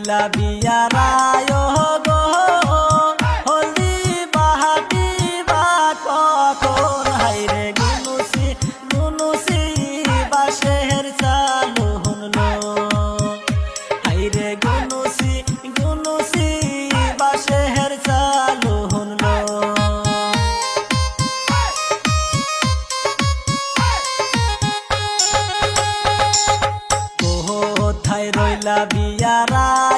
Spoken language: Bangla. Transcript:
রইলা বিয়ারায় গো হলদি বাহাটি বা কখন হাইরে গুনুসি গুনুসি বাঁশের চালু হুনলো হাইরে গুনুসি গুনুসি বাঁশের চালু হুনলো কোথায় রইলা বিয়ারা